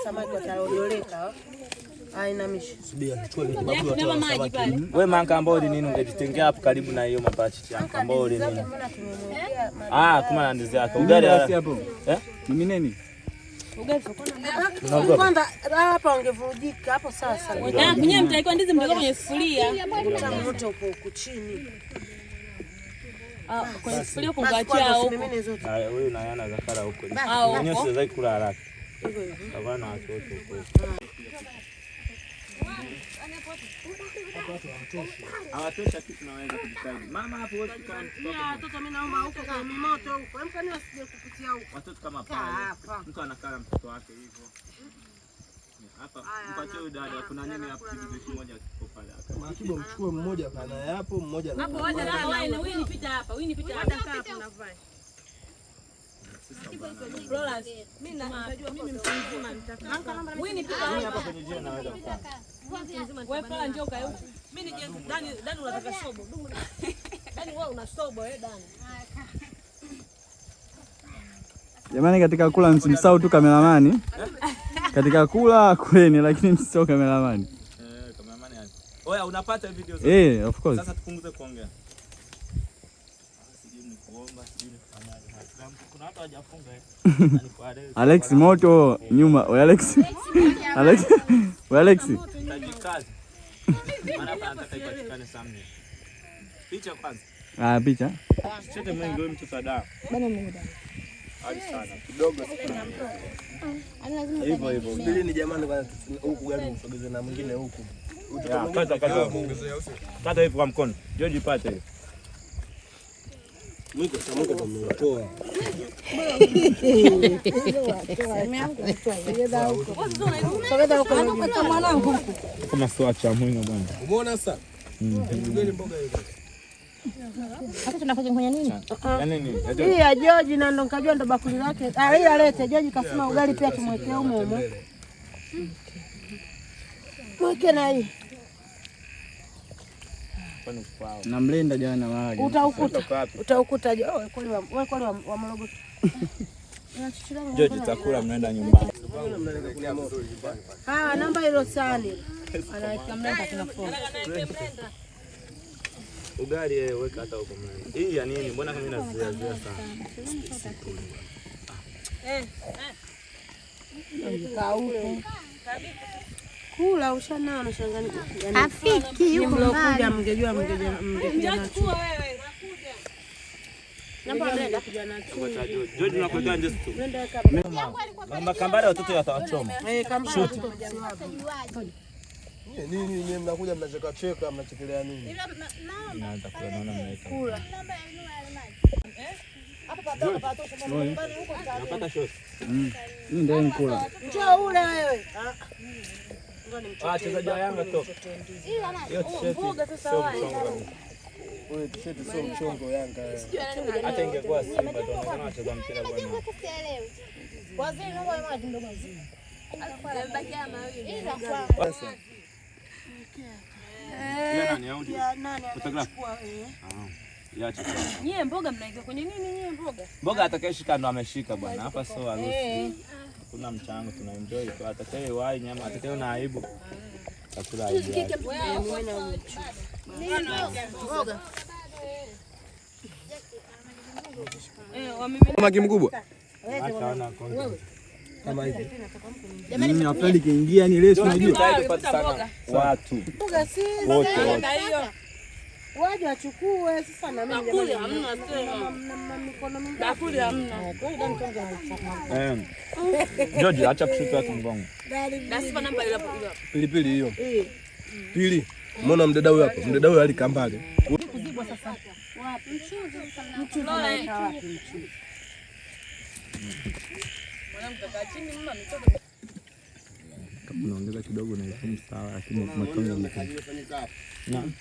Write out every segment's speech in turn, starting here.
samaki wataoleka. Haina mishi. Subia, chukua ile kibabu ya samaki. Wewe Mankambori nini ungejitengea hapo karibu na hiyo maparachichi ya Mankambori nini? Kuma na ndizi yako. Ugali hapo. Mimineni. Ugali sokoni. Kwanza hapa ungevurujika hapo sasa. Mwenyewe mtaikuwa ndizi mdogo kwenye sufuria. Moto uko huko chini. Kwenye sufuria kungaachia huko. Wewe unayana zakara huko. Mwenyewe siwezi kula haraka. Bwana watoto huko. Hawatosha kitu tunaweza kujitahidi. Mama hapo wote kama watoto mimi naomba huko kwa mimoto huko. Mkani wasije kupitia huko. Watoto kama pale. Mtu anakaa mtoto wake hivyo. Hapa mpatie dada kuna nini hapo kitu kimoja kiko pale hapa. Makibo mchukue mmoja kana hapo mmoja na. Hapo waje na wewe nipita hapa. Wewe nipita hapa. Hapo na vai. Mimi najua mimi msingizima nitaka. Wewe nipita hapa kwenye jina naweza kukaa. Wewe pala njoo kae huko. Mimi nije Dani unataka sobo. Dani wewe una sobo Dani. Jamani, katika kula msimsahau tu kameramani. Katika kula kuleni lakini msisahau kameramani. Kameramani aje. Oya unapata video zote. Of course. Sasa tupunguze kuongea. Sijui ni kuomba, sijui kufanya. Kuna watu hawajafunga Alex moto nyuma. Wewe Alex. Alex. Tajikazi. Maana nataka ipatikane thumbnail. Picha kwanza. Picha. Chete mwengi wewe mtu sada. Bana mimi Dani. Hadi sana. Kidogo hivyo. Bili ni jamani kwa huku gari msogeze na mwingine huku. Kata hivi kwa mkono. George pate hivi. Mwiko samoko tumetoa. Sogeza huko kwa mwanangu huko. Kama siacha mwinga bwana. Umeona sasa? Ngeli mboga hiyo. Hata tunafanya kwenye nini? Nini? Hii ya George na ndo nikajua ndo bakuli lake. Hii alete George kasema ugali pia tumwekee humo. Mweke na hii. Na mlenda jana wale. Utaukuta wewe kweli wa Morogoro. George chakula mnaenda nyumbani. Namba hilo sani. Anaweka mlenda tunafua. Ugali weka hata huko mlenda. Hii ya nini? Mbona kama inazoea sana? Kula ushanao na shangani. Afiki yuko mbali. Mngejua mngejua wewe. Namba nenda kijana tu. George unakwenda nje tu. Mama kambara watoto watawachoma. Kambara. Nini mnakuja mnacheka cheka mnachekelea nini? Naanza kuona mnaika. Kula. Hapo patosha nyumbani huko tayari. Napata shot. Hii ndio nkula. Njoo ule wewe. Chezaji wa Yanga toka. Hiyo t-shirt. Mboga sasa wapi? Wewe t-shirt sio mchongo Yanga. Hata ingekuwa Simba ndio unaona wacheza mpira bwana. Wazee naomba maji ndo mazima. Alibakia mawili. Basi. Nani audio? Utachukua Yacha. Nyie mboga mnaika kwenye nini nyie mboga? Mboga atakayeshika ndo ameshika bwana. Hapa sio harusi. Kuna mchango tunaenjoy kwa atakaye wai nyama atakaye na aibu. Chakula aibu. Mboga. Samaki mkubwa. Kama hivi. Mimi afadhali kiingia ni leo unajua. Watu. Mboga si wote. Waje achukue sasa na mimi jamani. Hamna tena. Mikono mingi. Bakuli hamna. Kwa hiyo ndio George acha kushuta watu mgongo. Nasipa namba ile hapo. Pilipili hiyo. Pili. Umeona mdada huyo hapo? Mdada huyo alikambale. Kuzibwa sasa. Wapi? Mchuzi unaita wapi mchuzi? Mwanangu kaka chini mama mtoto. Kama unaongeza kidogo na ifu sawa lakini matonga mkali. Naam.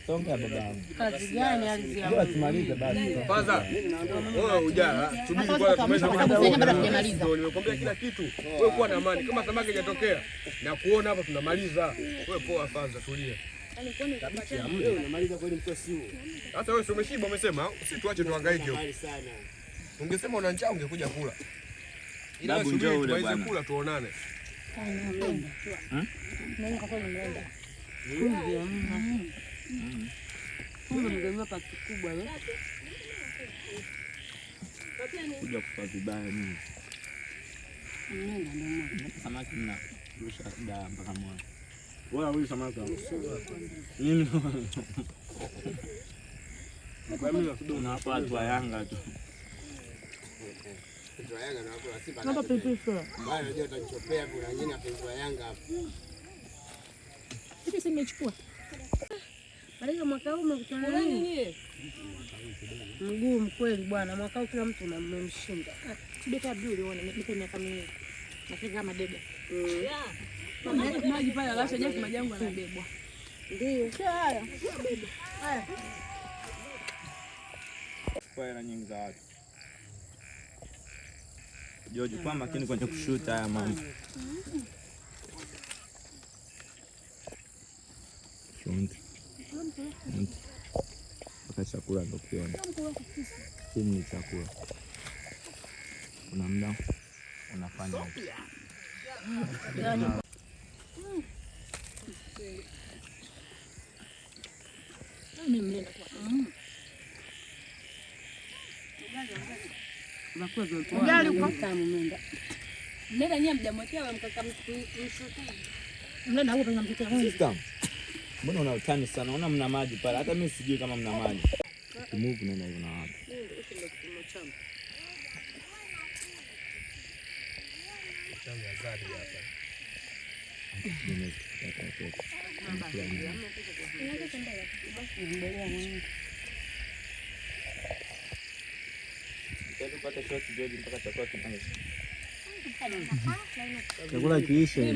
Tonga baba. Kazi gani alizia? Tumalize basi. Kwanza. Wewe hujaa. Subiri kwanza tumesha kumaliza. Nimekwambia kila kitu. Wewe kuwa na amani. Kama samaki hajatokea na kuona hapa tunamaliza. Wewe poa kwanza tulia. Unamaliza kweli mko sio. Sasa wewe umeshiba umesema usituache tuhangaike huko. Ungesema una njaa ungekuja kula. Ila subiri tuweze kula tuonane. Nani kwa kweli mlenda? Kumbe mgeni paki kubwa wewe. Kuja kufa vibaya mimi. Mlenda ndio mmoja. Samaki na rusha da mpaka mwana. Wewe huyu samaki. Mimi. Kwa mimi na hapa watu wa Yanga tu. Mtu wa Yanga na watu wa Simba. Naomba pipi sio. Baya unajua utachopea kuna wengine wa Yanga hapa. Hivi si nimechukua. Baada mwaka huu umekutana nini? Mguu mkweli bwana, mwaka huu kila mtu anamshinda. Sibeka Abdul uone nipe miaka mingi. Nafika kama debe. Maji pale alasha jaki maji yangu anabebwa. Ndio. Haya. Haya. Kwa hela nyingi za watu. George, kwa makini kwenye kushuta haya mambo. Shonte. Paka chakula ndo kiona. Hii ni chakula. Kuna muda unafanya hivi. Mimi mlenda kwa. Ugali uko tamu mlenda. Mlenda nyie mjamwekea wa mkaka mshuti. Mlenda huko tunampikia huko. Sister. Mbona una utani sana? Unaona mna maji pale. Hata mimi sijui kama mna maji. Kimuvu nenda hivyo na wapi? Changa zadi hapa. Chakula kiishe.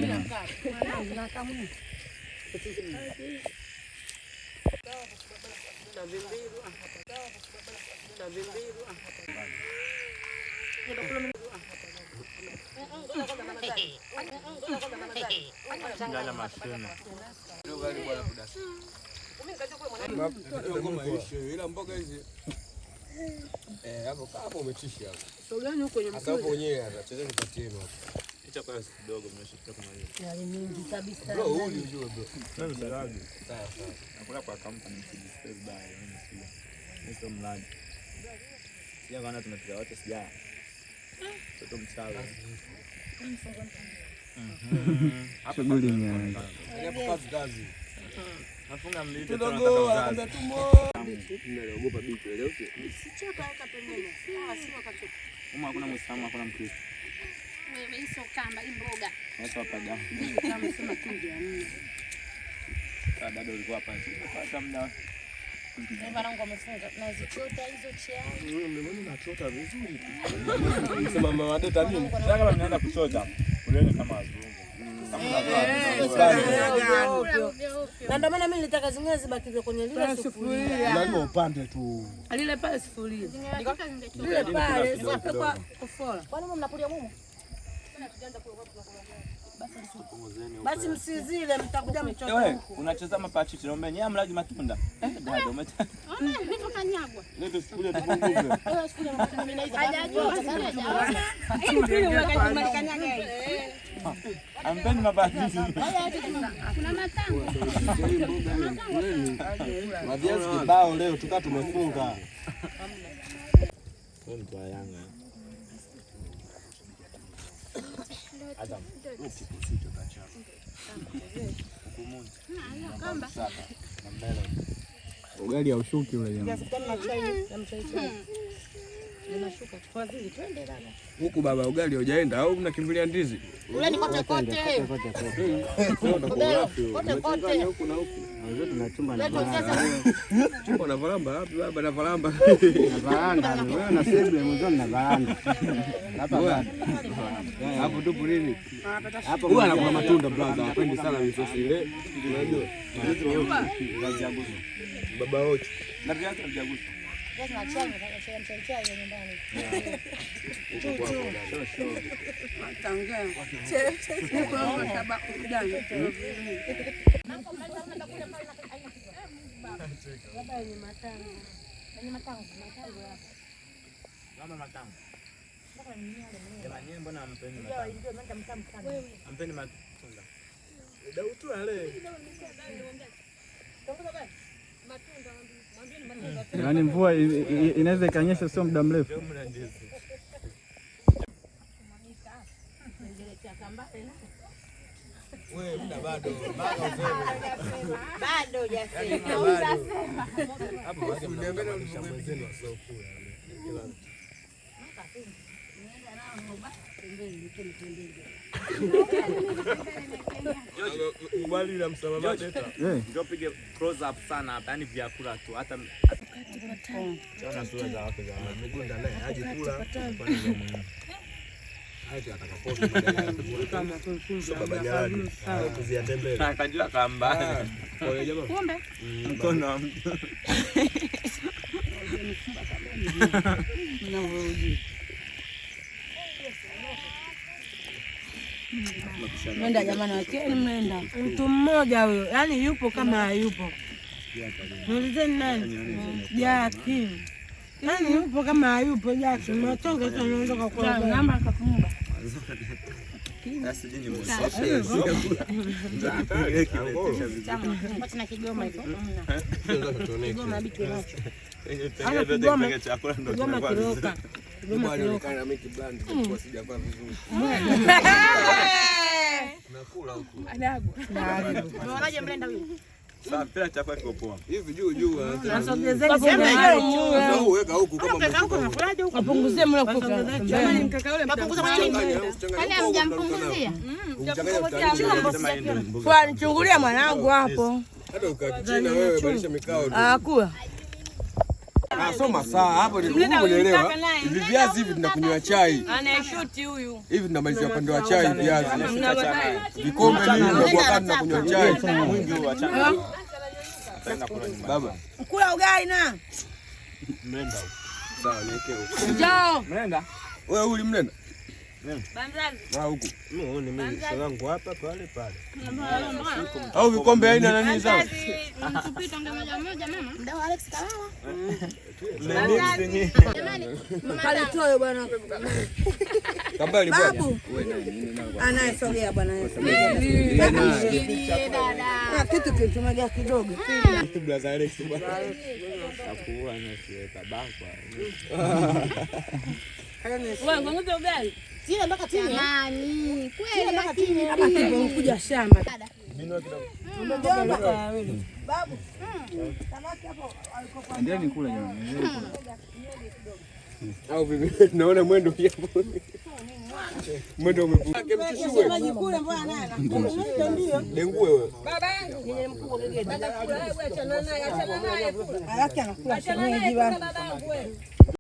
Ngala mashina. Ila mboga hizi hapo umetisha hapo. Sogani huko kwenye Sasa hapo wenyewe atacheza nipatie hapo. Kicha kwa kidogo mmeshika kama hiyo. Yale mingi kabisa. Bro, huyu unajua bro. Wewe msalagi. Sawa sawa. Nakula kwa kampuni msijisikie vibaya mimi sio. Mimi sio mlaji. Sija kana tunapika wote sija. Toto mchawi. Shughuli nyingi. Hapo kazi. Nafunga mlito Tudogo anaanza tumo. Ninaogopa bitu leo. Sichota weka pembeni. Sio kachoka. Kama hakuna Muislamu hakuna Mkristo. Wewe hizo kamba hii mboga. Sasa wapaga. Kama sema tungi amna. Dada ulikuwa hapa. Sasa muda. Baba wangu amefunga. Nazichota hizo chai. Mbona nachota vizuri? Sema mama wadeta nini? Sasa kama mnaenda kuchota, uleni kama wazungu. Na ndio maana mimi nilitaka zingine zibakize kwenye lile sufuria. Lazima upande tu. Alile pale sufuria. Lile pale sio kwa kufola. Kwani mnapulia mumo? Basi msizile mtakuja mchoto. Wewe unacheza mapachichi na umenyaa mlaji matunda. Dada umeta. Niko kanyagwa. Leo tusikule tupunguze. Wewe sikule mimi na hizo. Hajajua Ampeni mapachichi. kuna matango. Maviazi kibao leo tukaa tumefunga. Wewe mtu wa Yanga. Adam. Ugali haushuki ule jamaa. Huku baba ugali hujaenda au mnakimbilia ndizi? Ule ni kote kote. Kote Huku na huku. Tunachumba na Chumba na varamba wapi baba na varamba? varanda. Wewe na seble mwanzo na varanda. Hapa Hapo tupo nini? hapo Huyu anakula matunda brother, hapendi sana misosi ile. Unajua? Baba Ochi. Na viatu vijagusa. na chai nyumbani. Jamani, mbona hampeni matunda? Hampeni matunda. Dau tu ale. Yaani mvua inaweza ikanyesha sio muda mrefu. Wewe muda bado. Bado hujasema. Hapo basi mniambia mzenu asokula. Ubali na msamaha deta. Ndio pige close up sana hapa, yani vyakula tu hata Chana sura za wake za migunda naye aje kula. Haja atakapoa badala Kama tunfunza baba jadi. Kuziatembea. akajua kamba. Kwa hiyo jamaa. kumbe Mkono wa mtu. Mwenda jamani, wacheni mwenda. Mtu mmoja huyo, yaani yupo kama hayupo. Muulizeni nani? Jaki. Yaani yupo kama hayupo Jaki. Mwatonge sana unaondoka kwa namba akafunga. Basi jini Chama na Kigoma hizo. Kigoma bitu na. Kigoma chakula ndo Kigoma kiroka. Kigoma kiroka. Kana make brand kwa sijavaa vizuri. Nakula huko. Adabu. Unaonaje mlenda huyo? Sawa, kila chakula kiko poa. Hivi juu. Nasogezeni sema Au weka huko kama apunguzie mle kuka. Jamani mkaka yule mpunguza kwa nini? Kale hamjampunguzia. Kwa nichungulia mwanangu hapo. Hata ukakichina wewe badilisha mikao tu. Akua. Soma saa hapo ni unaelewa. Hivi viazi hivi tunakunywa chai. Anayeshuti huyu. Hivi tunamalizia upande wa chai viazi. Vikombe hivi kwa kana kunywa chai. Mwingi huu achana. Baba. Kula ugali na. Mlenda huko. Sawa, niweke huko. Njoo. Mlenda. Wewe uli mnenda? Banzani. Na huko. Mimi wangu hapa pale. Au vikombe aina nani zao? Tupita ongeza moja mama. Mdau Alex kalala. Kalitoe bwana. Kambali bwana. Anayesogea bwana Yesu. Dada. Kitu kitumega kidogo. Blaza Alex bwana. Akuwa na siweka bakwa. Wewe ng'ombe ugali. Sina mpaka tini. Jamani, kweli lakini Hapa kipo kuja shamba. Babu. Samaki hapo alikokuwa. Endeni kule jamani. Au vipi? Naona mwendo hapo. Mwendo umevuka. Maji kule mbona naye anakuwa. Ndio. Dengue wewe. Baba yangu. Yeye mkubwa gege. Dada kula wewe achana naye. Alaki anakula shemeji bwana.